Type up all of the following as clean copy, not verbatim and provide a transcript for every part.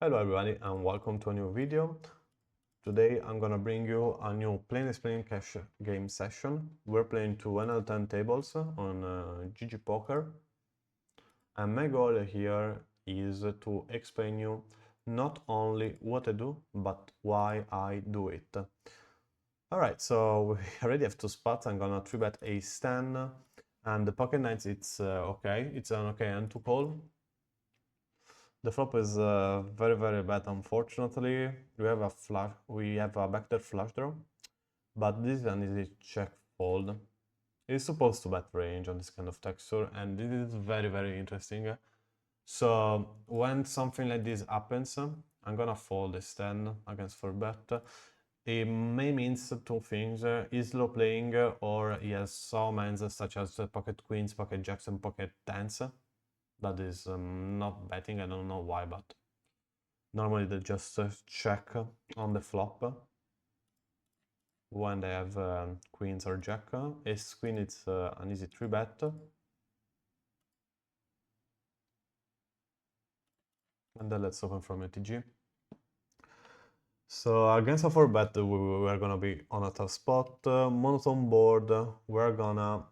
Hello everybody and welcome to a new video. Today I'm gonna bring you a new plain explain cash game session. We're playing two NL10 tables on ggpoker, and my goal here is to explain you not only what I do but why I do it. Alright, so we already have two spots. I'm gonna 3-bet ace-10 and the pocket nines. It's okay, it's an okay hand to call. The flop is very bad, unfortunately. We have a backdoor flush draw, but this is an easy check fold. It's supposed to bet range on this kind of texture, and this is very interesting. So when something like this happens, I'm gonna fold this 10 against 4-bet. It may means two things: he's low playing, or he has some hands such as pocket queens, pocket jacks, and pocket tens. That is not betting, I don't know why, but normally they just check on the flop when they have queens or jack. Ace queen, it's an easy 3-bet. And then let's open from ATG. So against a 4-bet, we're gonna be on a tough spot. Monotone board, we're gonna...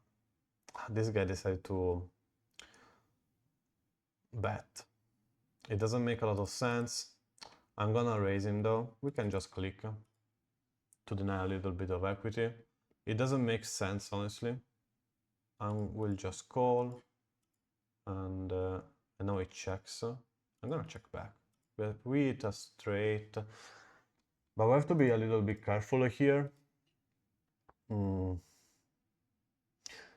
This guy decided to bet. It doesn't make a lot of sense. I'm gonna raise him though. We can just click to deny a little bit of equity. It doesn't make sense, honestly. And we'll just call, and now it checks. I'm gonna check back. But we hit a straight, but we have to be a little bit careful here.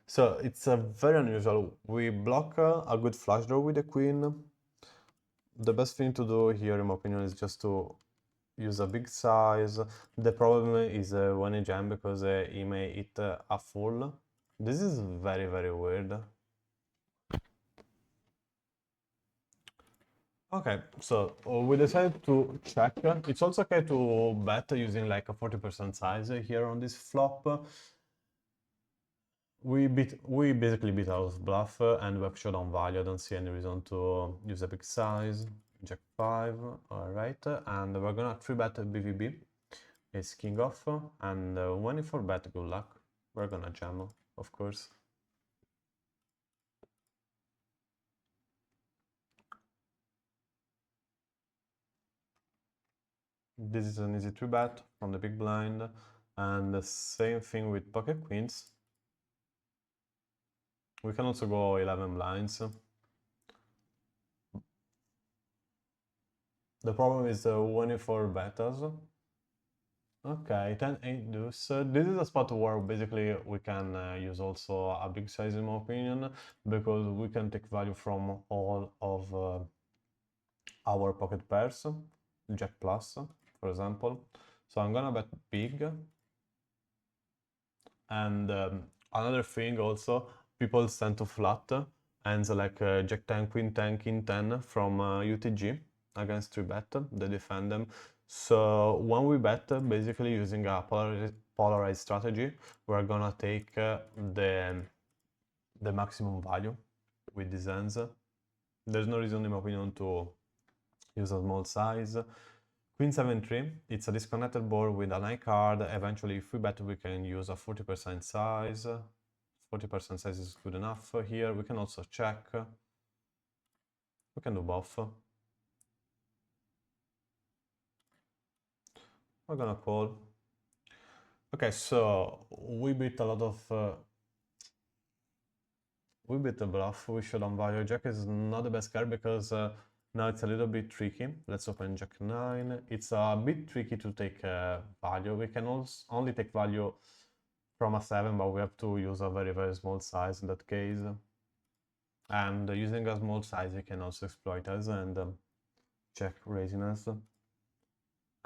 So it's very unusual. We block a good flush draw with the queen. The best thing to do here, in my opinion, is just to use a big size. The problem is when he jam, because he may hit a full. This is very weird. Okay, so we decided to check. It's also okay to bet using like a 40% size here on this flop. We basically beat out of bluff and we have showdown value. I don't see any reason to use a big size. Jack 5, alright, and we're gonna 3-bet BVB. Ace king off, and when you 4-bet, good luck. We're gonna jam, of course. This is an easy 3-bet from the big blind, and the same thing with pocket queens. We can also go 11 blinds. The problem is when you 4-bet us. Okay, 10-8 deuce. This is a spot where basically we can use also a big size, in my opinion, because we can take value from all of our pocket pairs, Jack plus, for example. So I'm gonna bet big. And another thing also, people tend to flat hands like Jack 10, Queen 10, King 10 from UTG against 3-bet. They defend them. So when we bet, basically using a polarized strategy, we're gonna take the maximum value with these hands. There's no reason, in my opinion, to use a small size. Queen 7-3, it's a disconnected board with an high card. Eventually, if we bet, we can use a 40% size. 40% size is good enough here. We can also check. We can do both. We're gonna call. Okay, so we beat a lot of... we beat the bluff. We should unvalue. Jack is not the best card because now it's a little bit tricky. Let's open Jack 9. It's a bit tricky to take value. We can also only take value from a 7, but we have to use a very small size in that case. And using a small size, you can also exploit us and check raising us.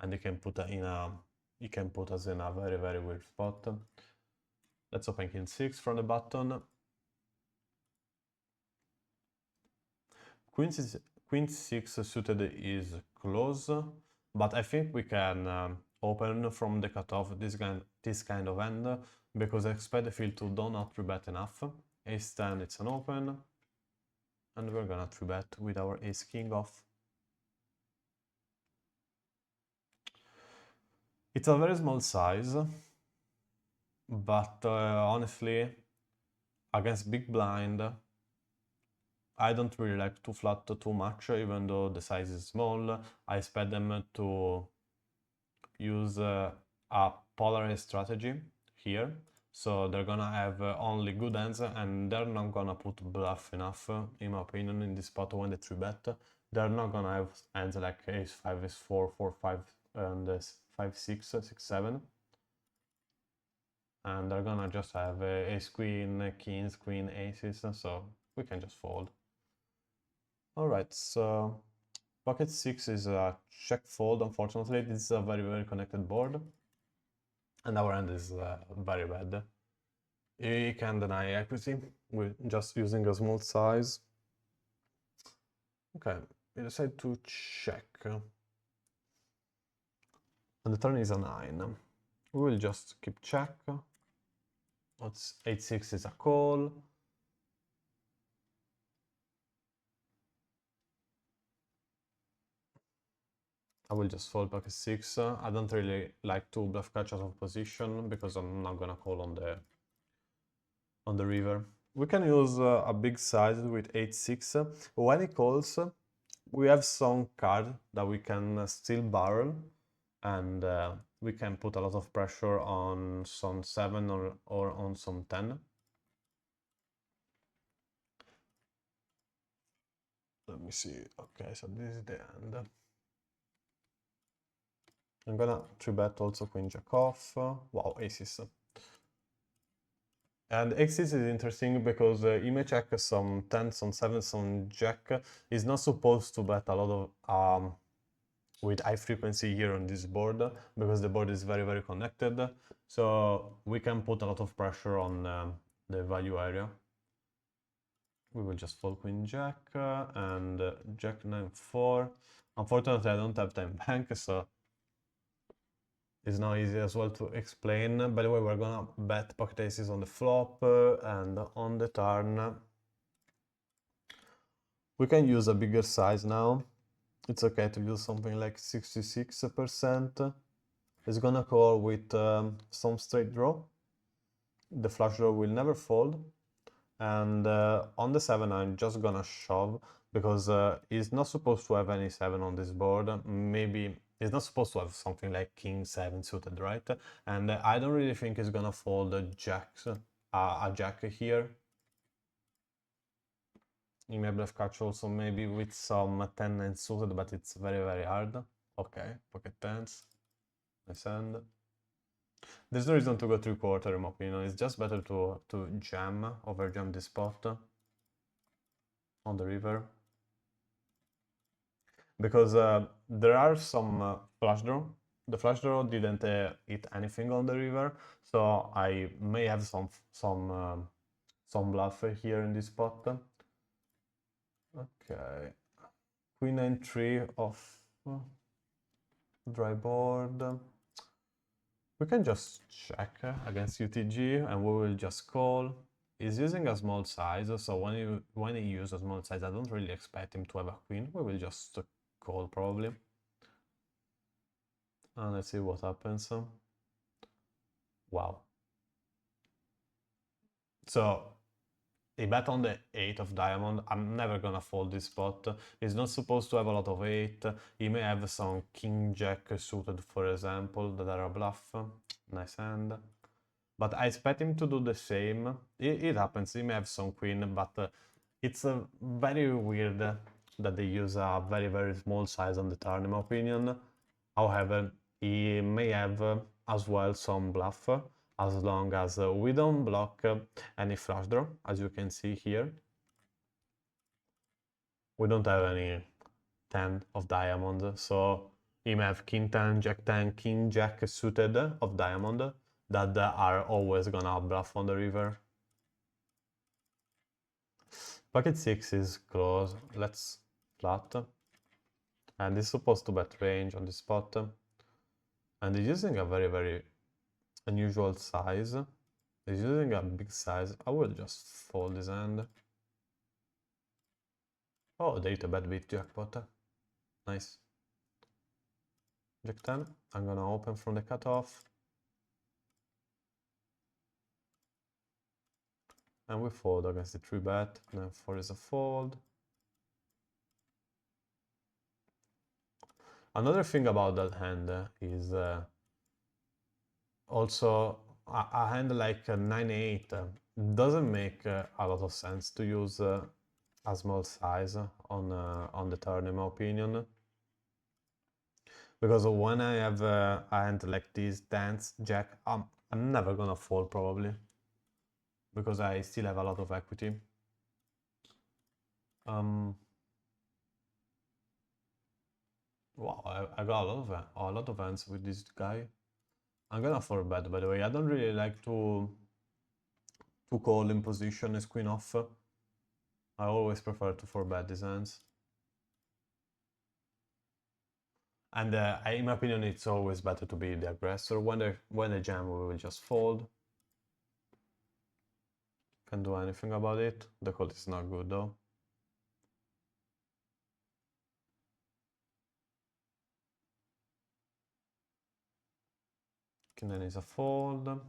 And you can put us in a very weird spot. Let's open King 6 from the button. Queen 6 suited is close, but I think we can open from the cutoff this kind of hand, because I expect the field to do not 3-bet enough. Ace 10, it's an open, and we're gonna 3-bet with our ace king off. It's a very small size, but honestly, against big blind, I don't really like to flat too much, even though the size is small. I expect them to use a polarized strategy here. So they're gonna have only good hands, and they're not gonna put bluff enough, in my opinion, in this spot when they 3-bet. They're not gonna have hands like ace 5, ace 4, 4, 5, and 5, 6, 6, 7. And they're gonna just have ace queen, kings, queen, aces, so we can just fold. Alright, so pocket 6 is a check fold, unfortunately. This is a very connected board. And our hand is very bad. He can deny equity with just using a small size. Okay, we decide to check. And the turn is a 9. We will just keep check. What's 8-6 is a call. I will just fold pocket 6. I don't really like to bluff catch out of position because I'm not gonna call on the river. We can use a big size with 8-6. When he calls, we have some card that we can still barrel, and we can put a lot of pressure on some 7 or on some 10. Let me see. Okay, so this is the end. I'm gonna 3-bet also queen jack off. Wow, aces. And aces is interesting because he may check some 10, some 7, some jack. He's not supposed to bet a lot of with high frequency here on this board because the board is very connected. So we can put a lot of pressure on the value area. We will just fold queen jack and jack 9-4. Unfortunately, I don't have time bank, so it's not easy as well to explain. By the way, we're gonna bet pocket aces on the flop and on the turn. We can use a bigger size now. It's okay to use something like 66%. It's gonna call with some straight draw. The flush draw will never fold. And on the 7 I'm just gonna shove because he's not supposed to have any 7 on this board. Maybe he's not supposed to have something like king 7 suited, right? And I don't really think he's gonna fold a jack here. He may bluff catch also maybe with some 10-9 suited, but it's very hard. Okay, pocket 10s. Nice hand. There's no reason to go 3/4 in my opinion. It's just better to jam, over jam this spot on the river. Because there are some flush draw. The flush draw didn't hit anything on the river, so I may have some bluff here in this spot. Okay, queen 9-3 off dry board. We can just check against UTG and we will just call. He's using a small size, so when he uses a small size, I don't really expect him to have a queen. We will just call probably. And let's see what happens. Wow. So he bet on the 8 of diamond. I'm never gonna fold this spot. He's not supposed to have a lot of 8. He may have some king jack suited, for example, that are a bluff. Nice hand. But I expect him to do the same. It happens. He may have some queen, but it's very weird that they use a very small size on the turn, in my opinion. However, he may have as well some bluff, as long as we don't block any flush draw, as you can see here. We don't have any 10 of diamond, so he may have king 10, jack 10, king jack suited of diamond that are always gonna bluff on the river. Pocket 6 is close, let's flat. And he's supposed to bet range on this spot. And he's using a very unusual size. He's using a big size. I will just fold his hand. Oh, they hit a bad beat jackpot. Nice. Jack 10. I'm gonna open from the cutoff. And we fold against the 3-bet. Then 4 is a fold. Another thing about that hand is also a hand like 9-8 doesn't make a lot of sense to use a small size on the turn, in my opinion. Because when I have a hand like this, tens, jack, I'm never gonna fold probably. Because I still have a lot of equity. Wow, I got a lot of hands with this guy. I'm gonna 4-bet, by the way. I don't really like to call in position as queen off. I always prefer to 4-bet these hands. And in my opinion, it's always better to be the aggressor. When they jam, we will just fold. Can't do anything about it. The call is not good though. King 9 is a fold.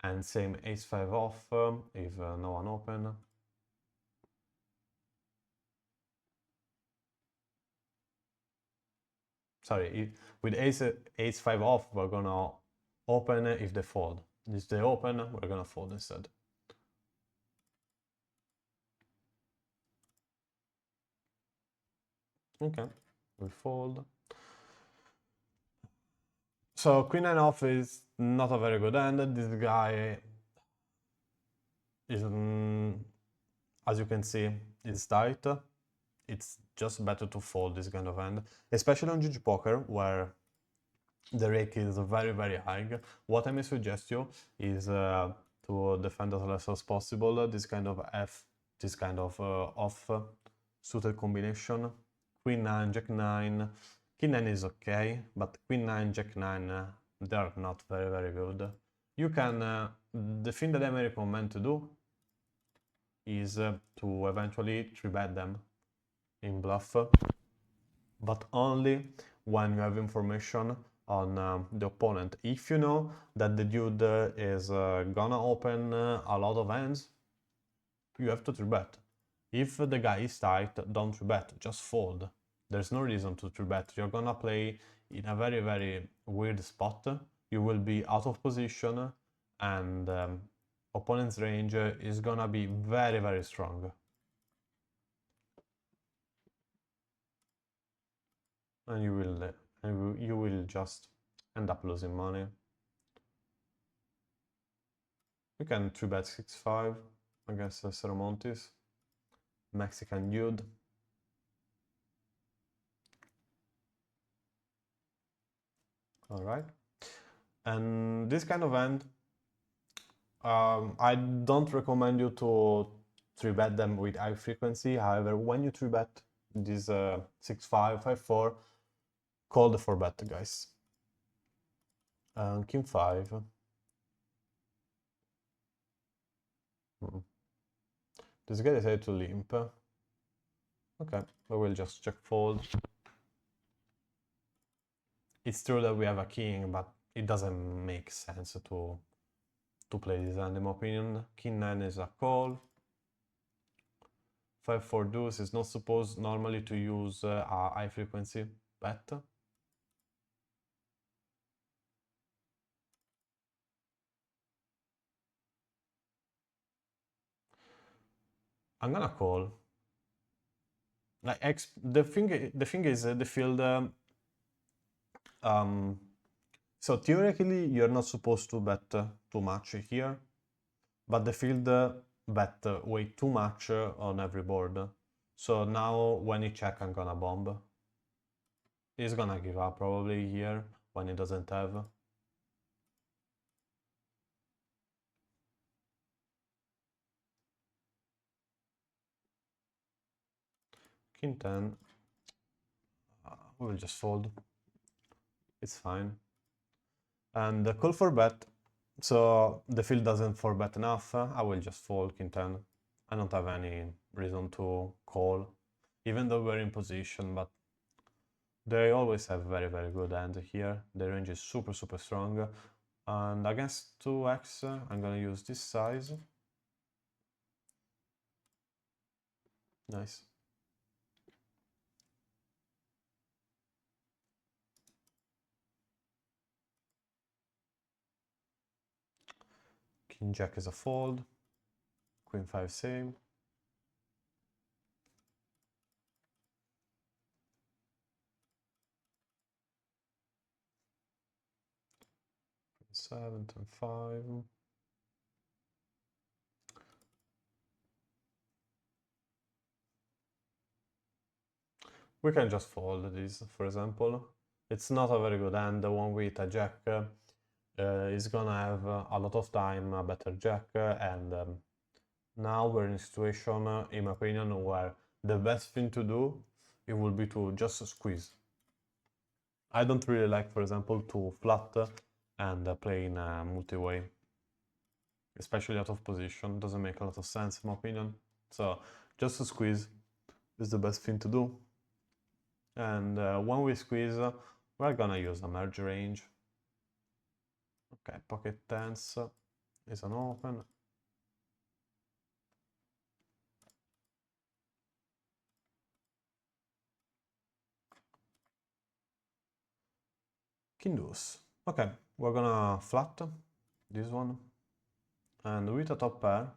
And same ace-5 off if no one open. Sorry, with ace-5 off, we're gonna open if they fold. If they open, we're gonna fold instead. Okay, we fold. So queen 9 off is not a very good hand. This guy is, as you can see, is tight. It's just better to fold this kind of hand, especially on ggpoker where the rake is very, very high. What I may suggest you is to defend as less as possible this kind of off suited combination. Queen 9, Jack 9, King 9 is okay, but Queen 9, Jack 9, they're not very, very good. You can, the thing that I may recommend to do is to eventually 3-bet them in bluff, but only when you have information on the opponent. If you know that the dude is gonna open a lot of hands, you have to 3-bet. If the guy is tight, don't 3-bet, just fold. There's no reason to 3-bet. You're gonna play in a very, very weird spot. You will be out of position and opponent's range is gonna be very, very strong. And you will just end up losing money. You can 3-bet 6-5 against Seramontis, Mexican dude. All right, and this kind of hand, I don't recommend you to 3-bet them with high frequency. However, when you 3-bet this 6-5, 5-4, call the 4-bet, guys. King 5. This guy decided to limp. Okay, we will just check fold. It's true that we have a king, but it doesn't make sense to play this hand, in my opinion. King 9 is a call. 5-4 deuce is not supposed normally to use a high frequency bet. I'm gonna call. Like the thing is the field. So theoretically, you're not supposed to bet too much here, but the field bet way too much on every board. So now when he check, I'm gonna bomb. He's gonna give up probably here when he doesn't have. King 10. We will just fold. It's fine. And the call 4-bet. So the field doesn't 4-bet enough. I will just fold King 10. I don't have any reason to call, even though we're in position, but They always have very good hand here. The range is super strong. And against 2x, I'm gonna use this size. Nice. King Jack is a fold. Queen 5 same. Queen 7 and 5. We can just fold this, for example. It's not a very good hand. The one with a jack is gonna have a lot of time, a better jack, and now we're in a situation, in my opinion, where the best thing to do, it will be to just squeeze. I don't really like, for example, to flat and play in a multi-way, especially out of position. Doesn't make a lot of sense, in my opinion. So just to squeeze is the best thing to do. And when we squeeze, we're gonna use a merge range. Okay, pocket tens is an open. King deuce. Okay, we're gonna flat this one. And with a top pair,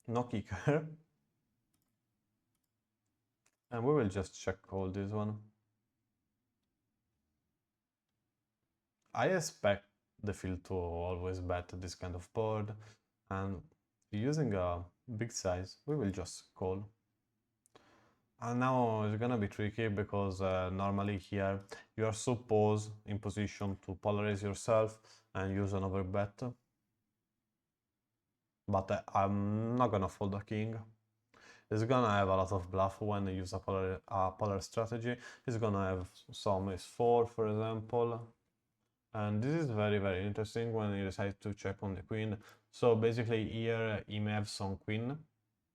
no kicker. And we will just check call this one. I expect the field to always bet this kind of board, and using a big size, we will just call. And now it's gonna be tricky because normally here you are supposed in position to polarize yourself and use an overbet. But I'm not gonna fold a king. It's gonna have a lot of bluff when you use a polar strategy. It's gonna have some ace-4, for example. And this is very interesting when you decide to check on the queen. So basically here he may have some queen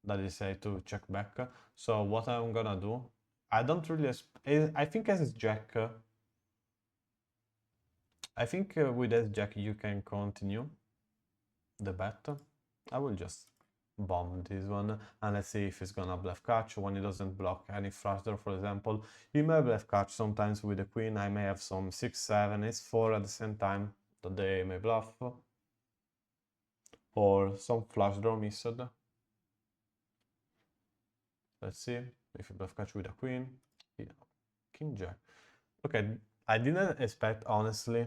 that he decide to check back. So what I'm gonna do, I don't really, I think as jack, I think with as jack you can continue the bet. I will just bomb this one and let's see if it's gonna bluff catch when it doesn't block any flush draw, for example. You may bluff catch sometimes with the queen. I may have some 6-7 ace-4 at the same time that they may bluff, or some flush draw missed. Let's see if you bluff catch with a queen. Yeah. King jack. Okay, I didn't expect honestly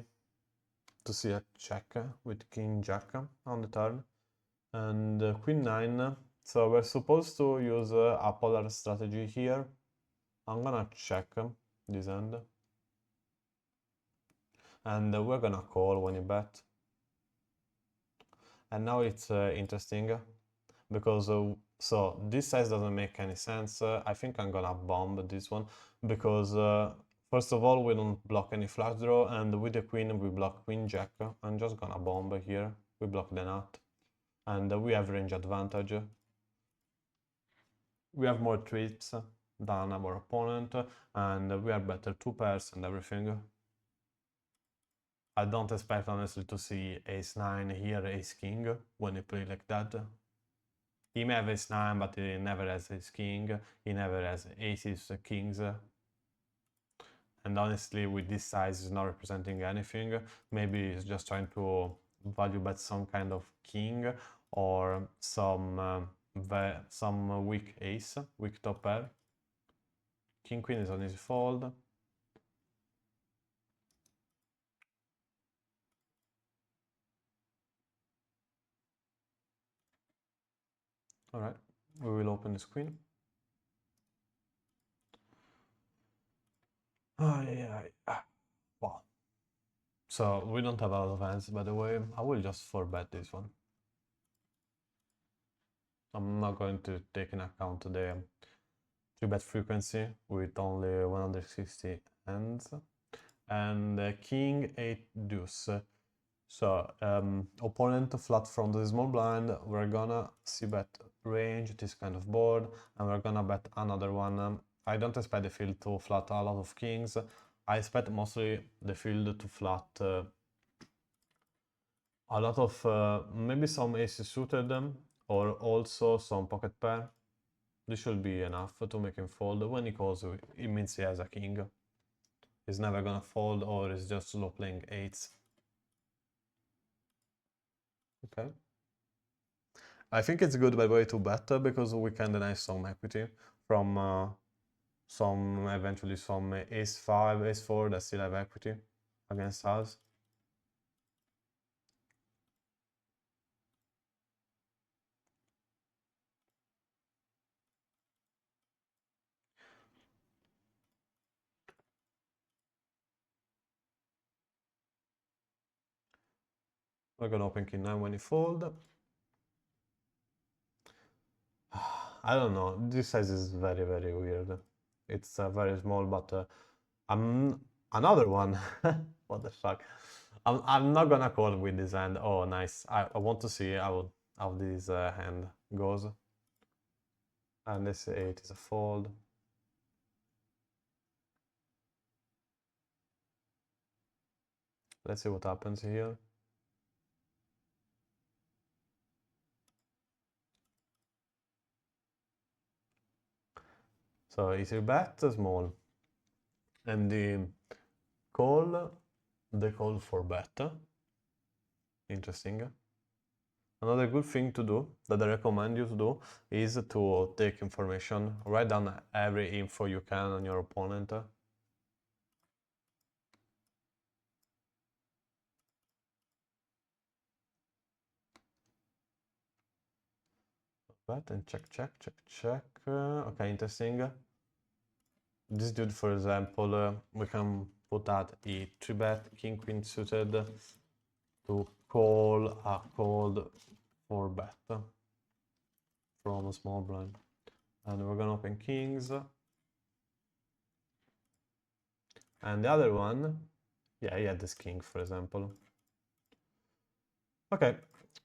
to see a check with king jack on the turn. And queen 9, so we're supposed to use a polar strategy here. I'm gonna check this hand. And we're gonna call when you bet. And now it's interesting because so this size doesn't make any sense. I think I'm gonna bomb this one because first of all we don't block any flush draw, and with the queen we block queen jack. I'm just gonna bomb here. We block the nut, and we have range advantage. We have more trips than our opponent, and we are better 2 pairs and everything. I don't expect honestly to see ace-9 here, ace-king when he play like that. He may have ace-9, but he never has ace-king, he never has aces, kings. And honestly, with this size, it's not representing anything. Maybe he's just trying to value bet some kind of king or some weak ace, weak top pair. King queen is an easy fold. Alright, we will open this queen. Wow. So we don't have a lot of hands, by the way. I will just 4-bet this one. I'm not going to take into account the 3-bet frequency with only 160 hands. And king 8 deuce. So opponent flat from the small blind, we're gonna see bet range, this kind of board, and we're gonna bet another one I don't expect the field to flat a lot of kings. I expect mostly the field to flat a lot of maybe some aces suited or also some pocket pair. This should be enough to make him fold. When he calls, it means he has a king. He's never gonna fold, or he's just slow playing eights. Okay. I think it's good by the way to bet because we can deny some equity from some eventually some ace 5, ace 4 that still have equity against us. We're gonna open king 9 when he fold. I don't know, this size is very weird. It's very small, but another one. What the fuck? I'm not gonna call with this hand. Oh, nice. I want to see how this hand goes. And this 8 is a fold. Let's see what happens here. So easy bet, small. And the call for bet. Interesting. Another good thing to do, that I recommend you to do, is to take information. Write down every info you can on your opponent. Bet and check. Okay, interesting. This dude, for example, we can put out a 3-bet king queen suited to call a cold 4-bet from a small blind. And we're gonna open kings. And the other one, yeah, he had this king, for example. Okay,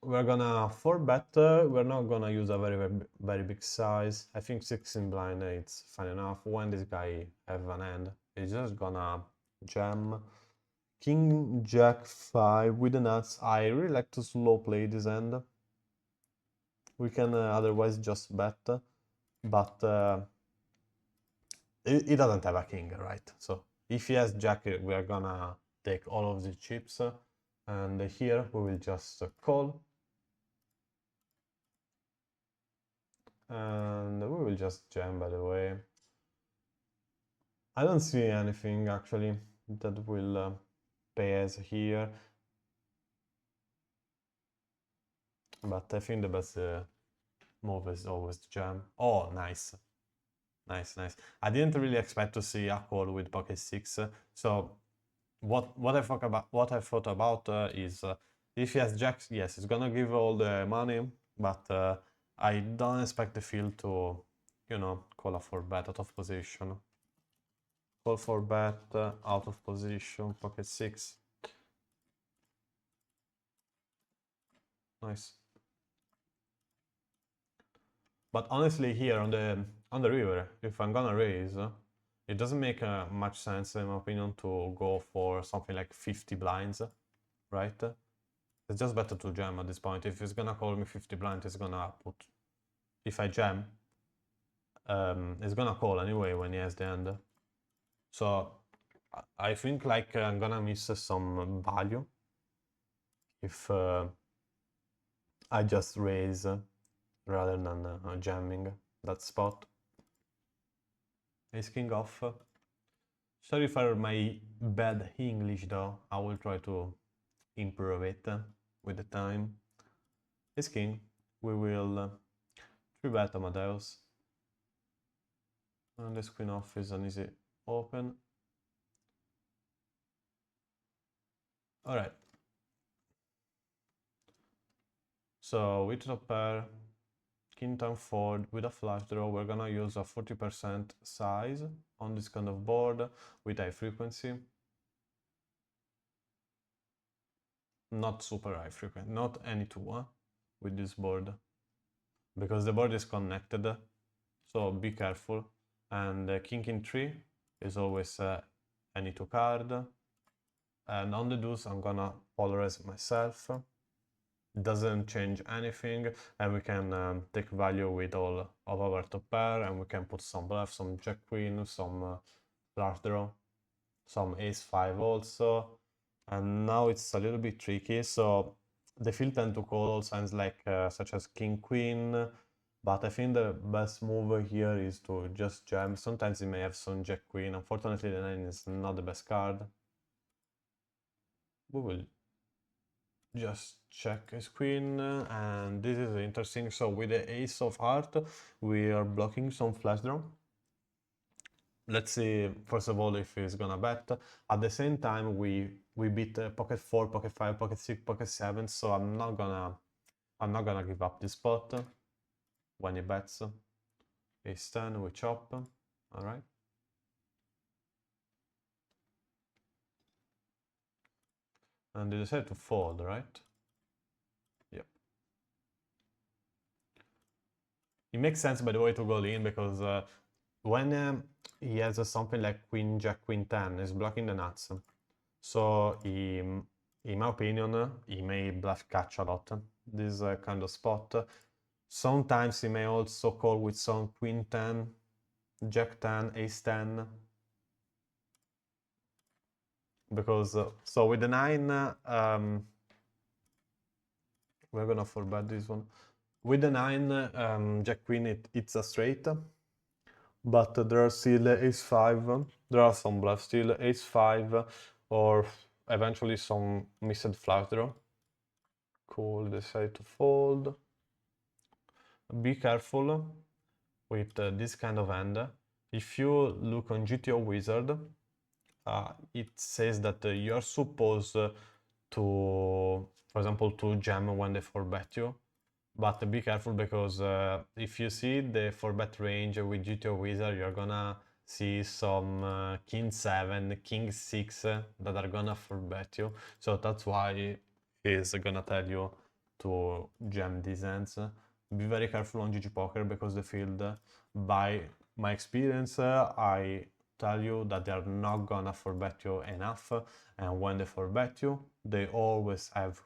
we're gonna 4-bet. We're not gonna use a very big size. I think 16 blind, it's fine enough. When this guy have an hand, he's just gonna jam. King Jack 5 with the nuts. I really like to slow play this hand. We can otherwise just bet, but he doesn't have a king, right? So if he has Jack, we are gonna take all of the chips, and here we will just call. And we will just jam, by the way. I don't see anything actually that will pay us here. But I think the best move is always to jam. Oh, nice. Nice. I didn't really expect to see a call with pocket 6. So what I thought about is if he has jacks, yes, he's gonna give all the money, but I don't expect the field to, you know, call a 4-bet out of position. Call 4-bet out of position, pocket 6. Nice. But honestly, here on the river, if I'm gonna raise, it doesn't make much sense, in my opinion, to go for something like 50 blinds, right? It's just better to jam at this point. If he's gonna call me 50 blind, he's gonna put... If I jam, he's gonna call anyway when he has the end. So I think like I'm gonna miss some value if I just raise rather than jamming that spot. Ace king off. Sorry for my bad English though, I will try to improve it with the time. Ace king, we will 3-bet Amadeus. And this queen off is an easy open. Alright. So with top pair, king 10 forward with a flush draw, we're gonna use a 40% size on this kind of board with high frequency. Not super high frequency, not any two with this board, because the board is connected, so be careful. and king in 3 is always any 2 card. And on the deuce I'm gonna polarize myself. It doesn't change anything, and we can take value with all of our top pair, and we can put some bluff, some jack queen, some flush draw, some ace 5 also. And now it's a little bit tricky, so the field tend to call all signs like such as king queen, but I think the best move here is to just jam. Sometimes he may have some jack queen. Unfortunately the 9 is not the best card. We will just check his queen, and this is interesting. So with the ace of heart we are blocking some flush draw. Let's see first of all if he's gonna bet. At the same time we beat pocket 4, pocket 5, pocket 6, pocket 7, so I'm not gonna give up this spot when he bets. Ace 10, we chop. Alright. And they decide to fold, right? Yep. It makes sense, by the way, to go in, because when he has something like queen, jack, queen 10, he's blocking the nuts. So in my opinion, he may bluff catch a lot, this kind of spot. Sometimes he may also call with some queen 10, jack 10, ace 10. Because, so with the 9, we're gonna forbid this one. With the 9, jack queen, it's a straight. But there are still ace 5, there are some bluffs still, ace 5, or eventually some missed flush draw. Cool, decide to fold. Be careful with this kind of hand. If you look on GTO Wizard, it says that you're supposed to, for example, to jam when they 4-bet you. But be careful, because if you see the 4-bet range with GTO Wizard, you're gonna see some king 7, king 6 that are gonna 4-bet you. So that's why he's gonna tell you to jam these hands. Be very careful on ggpoker, because the field, by my experience, I tell you that they are not gonna 4-bet you enough, and when they 4-bet you, they always have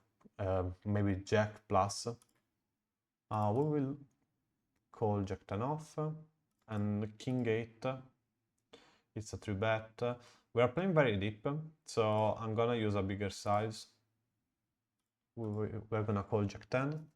maybe jack plus. We will call jack 10 off, and king 8, it's a 3-bet. We are playing very deep, so I'm gonna use a bigger size. We're gonna call jack 10.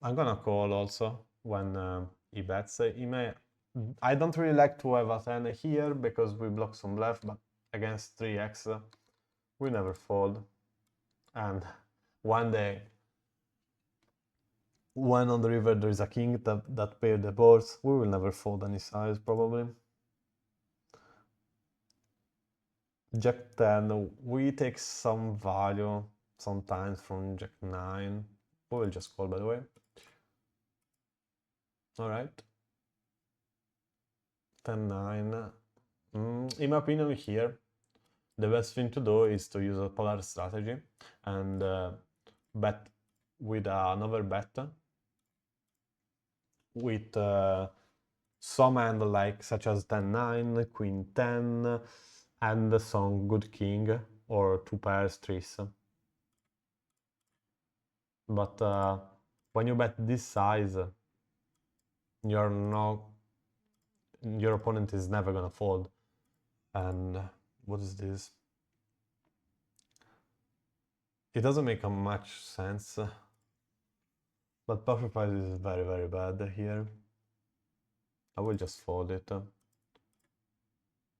I'm gonna call also when he bets. I don't really like to have a 10 here, because we block some bluff, but against 3x we never fold. And one day, when on the river there is a king that pair the boards, we will never fold any size, probably. Jack 10, we take some value sometimes from jack 9. We will just call, by the way. Alright. 10-9. In my opinion here, the best thing to do is to use a polar strategy and bet with another bet with some hand like such as 10-9, queen 10, and some good king or 2 pairs trees. But when you bet this size, your opponent is never gonna fold. And what is this? It doesn't make much sense, but buffer price is very, very bad here. I will just fold it.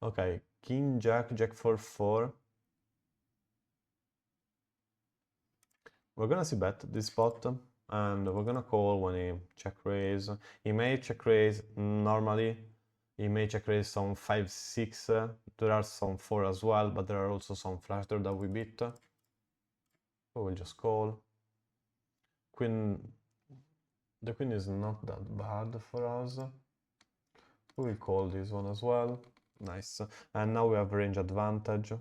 Okay, king, jack, jack 4-4. We're gonna see bet this spot, and we're gonna call when he check raise. He may check raise normally. He may check raise some 5-6. There are some 4 as well, but there are also some flush draw that we beat. We will just call. Queen. The queen is not that bad for us. We will call this one as well. Nice. And now we have range advantage.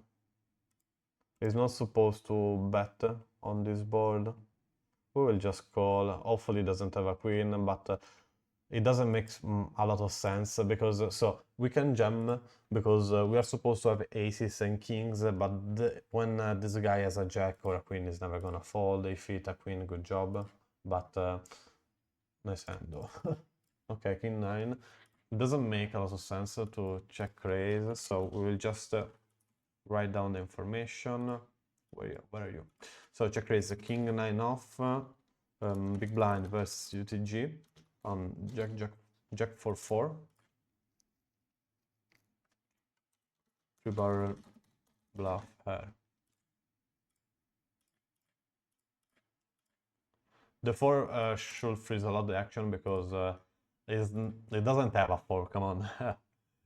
He's not supposed to bet on this board. We will just call. Hopefully it doesn't have a queen, but it doesn't make a lot of sense because so we can jam because we are supposed to have aces and kings, but when this guy has a jack or a queen, is never gonna fold. If he hit a queen, good job. But nice hand though. Okay, king 9. It doesn't make a lot of sense to check raise, so we will just write down the information. Where are you? So check raise the king 9 off, big blind versus UTG on jack 4-4. 3-barrel bluff here. The 4 should freeze a lot the action because it doesn't have a 4, come on.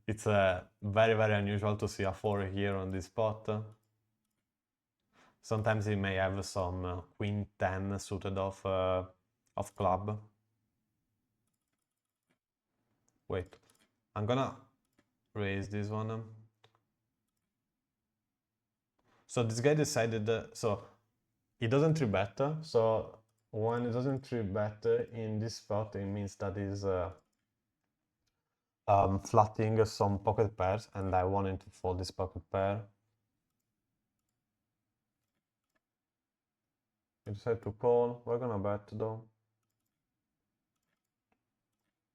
It's very, very unusual to see a 4 here on this spot. Sometimes he may have some queen 10 suited of club. Wait, I'm gonna raise this one. So this guy decided, so he doesn't 3-bet, so when he doesn't 3-bet in this spot, it means that he's flatting some pocket pairs, and I want him to fold this pocket pair. We decide to call. We're gonna bet though.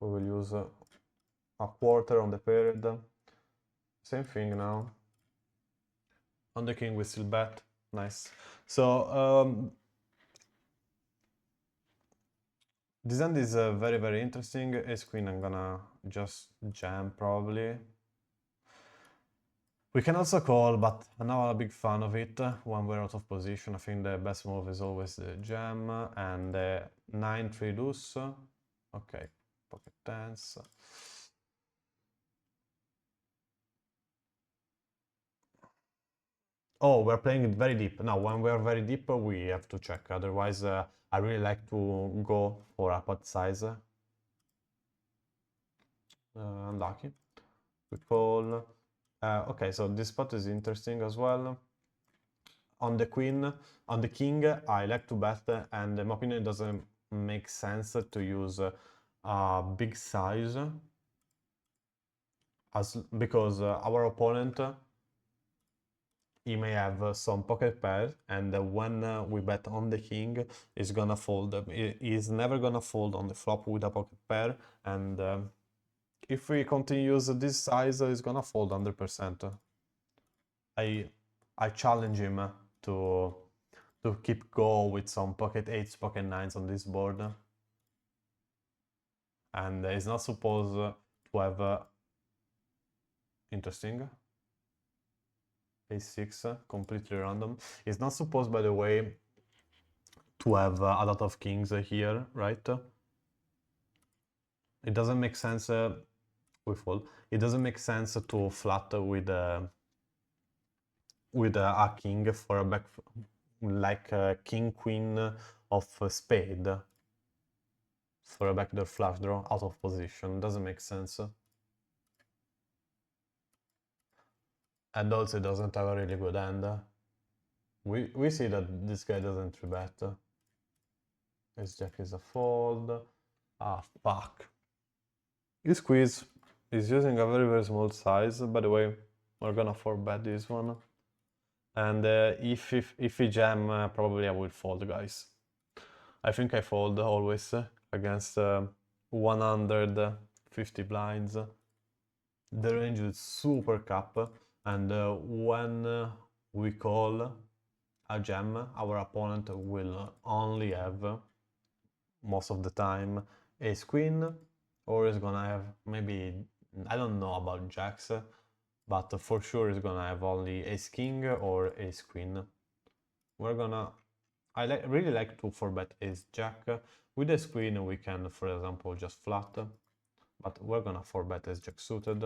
We will use a quarter on the period. Same thing now. On the king we still bet. Nice. So this hand is very, very interesting. Ace queen I'm gonna just jam probably. We can also call, but I'm not a big fan of it when we're out of position. I think the best move is always the jam and the 9-3 deuce. Okay, pocket tens. Oh, we're playing it very deep. Now, when we're very deep, we have to check. Otherwise, I really like to go for a pot size. Unlucky. We call. Okay, so this spot is interesting as well. On the queen, on the king, I like to bet, and in my opinion, it doesn't make sense to use a big size because our opponent he may have some pocket pairs, and when we bet on the king, he's gonna fold. He's never gonna fold on the flop with a pocket pair, and if we continue use this size, he's gonna fold 100%. I challenge him to keep go with some pocket 8s, pocket 9s on this board, and he's not supposed to have interesting. A6, completely random. It's not supposed, by the way, to have a lot of kings here, right? It doesn't make sense, we fold. It doesn't make sense to flat with a king for a back, like king, queen of spade. For a backdoor flush draw out of position, doesn't make sense. And also it doesn't have a really good hand. We see that this guy doesn't 3-bet. His jack is a fold. Ah, fuck. He squeeze is using a very, very small size. By the way, we're gonna 4-bet this one. And if he jam, probably I will fold, guys. I think I fold always against 150 blinds. The range is super cap, and when we call a jam, our opponent will only have, most of the time, ace queen, or is gonna have maybe, I don't know about jacks, but for sure is gonna have only ace king or ace queen. We're gonna, really like to 4-bet ace jack. With ace queen we can, for example, just flat, but we're gonna 4-bet ace jack suited.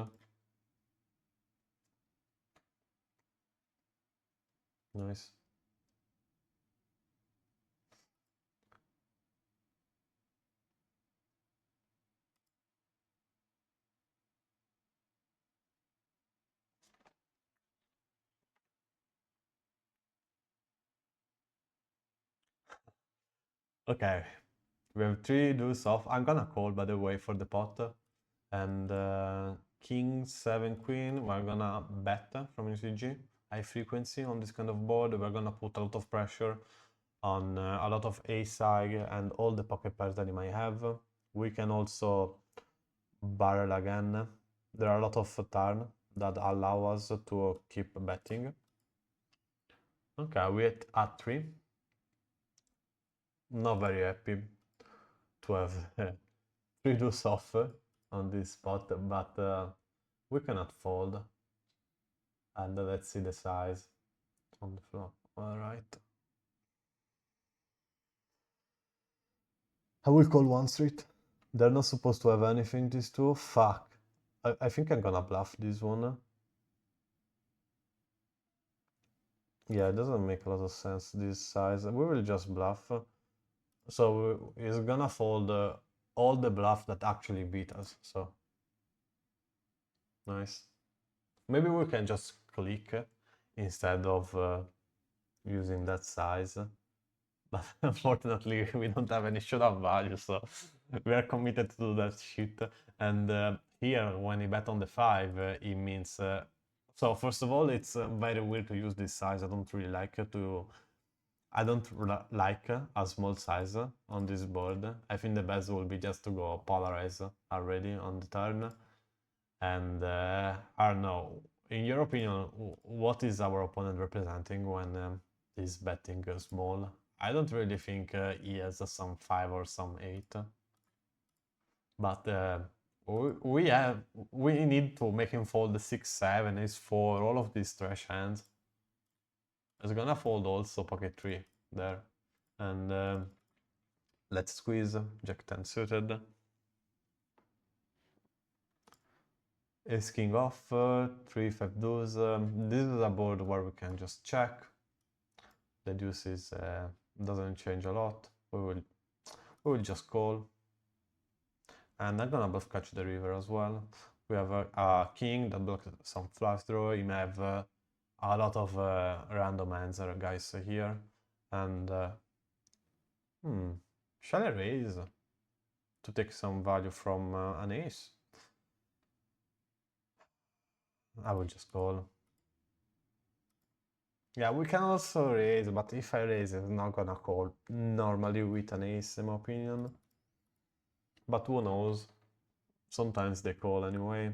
Nice. Okay, we have 3 deuce off. I'm gonna call, by the way, for the pot. And king, 7, queen, we're gonna bet from UCG. High frequency on this kind of board. We're gonna put a lot of pressure on a lot of ace high and all the pocket pairs that he might have. We can also barrel again. There are a lot of turn that allow us to keep betting. Okay, we at 3. Not very happy to have 3 deuce off on this spot, but we cannot fold. And let's see the size on the flop. All right. I will call one street. They're not supposed to have anything, these two. Fuck. I think I'm gonna bluff this one. Yeah, it doesn't make a lot of sense, this size. We will just bluff. So he's gonna fold all the bluff that actually beat us. So nice. Maybe we can just click instead of using that size. But unfortunately, we don't have any showdown value, so we are committed to do that shit. And here, when he bet on the 5, it means... so first of all, it's very weird to use this size. I don't really like to... I don't like a small size on this board. I think the best will be just to go polarize already on the turn. And I don't know, in your opinion, what is our opponent representing when he's betting small? I don't really think he has some 5 or some 8. But we need to make him fold the 6, 7, ace 4, all of these trash hands. He's gonna fold also pocket 3 there. And let's squeeze, jack 10 suited. Ace king off, 3, 5 deuce. This is a board where we can just check. The deuce is, doesn't change a lot. We will just call. And I'm gonna bluff catch the river as well. We have a king that blocks some flush draw. You may have a lot of random answer guys here. And shall I raise to take some value from an ace? I will just call. Yeah, we can also raise, but if I raise, it's not gonna call normally with an ace, in my opinion. But who knows? Sometimes they call anyway.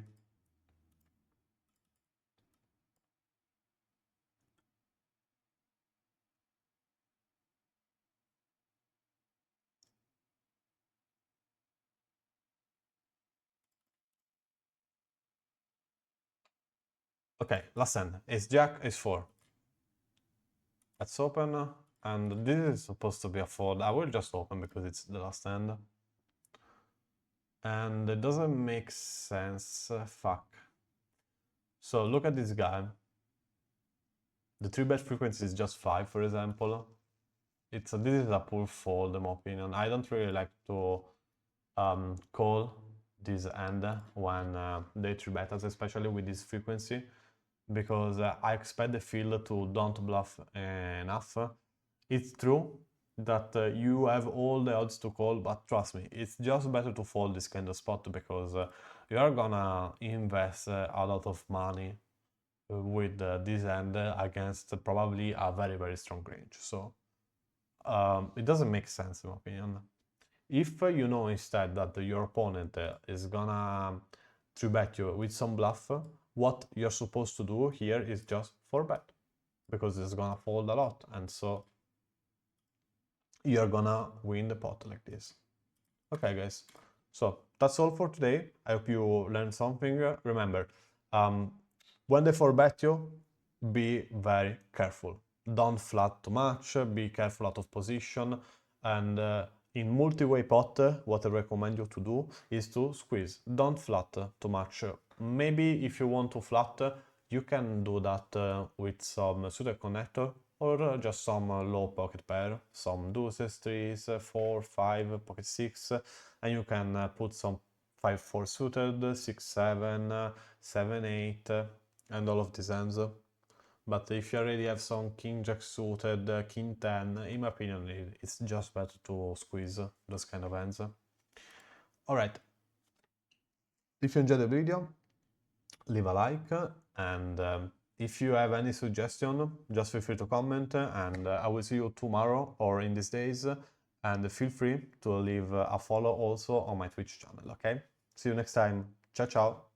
Okay, last hand. Ace jack, ace 4. Let's open, and this is supposed to be a fold. I will just open because it's the last hand. And it doesn't make sense. Fuck. So look at this guy. The 3-bet frequency is just 5, for example. This is a poor fold, in my opinion. I don't really like to call this hand when they 3-bet us, especially with this frequency, because I expect the field to don't bluff enough. It's true that you have all the odds to call, but trust me, it's just better to fold this kind of spot because you are gonna invest a lot of money with this hand against probably a very, very strong range. So it doesn't make sense in my opinion. If you know instead that your opponent is gonna 3-bet you with some bluff, what you're supposed to do here is just 4-bet, because it's gonna fold a lot, and so you're gonna win the pot like this. Okay guys, so that's all for today. I hope you learned something. Remember, when they 4-bet you, be very careful. Don't flat too much, be careful out of position, and in multi-way pot, what I recommend you to do is to squeeze. Don't flat too much. Maybe if you want to flat, you can do that with some suited connector or just some low pocket pair, some deuces, threes, 4, 5, pocket 6, and you can put some 5, 4 suited, 6, 7, 7, 8, and all of these hands. but if you already have some king jack suited, king 10, in my opinion, it's just better to squeeze those kind of hands. Alright, if you enjoyed the video, leave a like, and if you have any suggestion, just feel free to comment, and I will see you tomorrow or in these days, and feel free to leave a follow also on my Twitch channel, okay? See you next time. Ciao, ciao!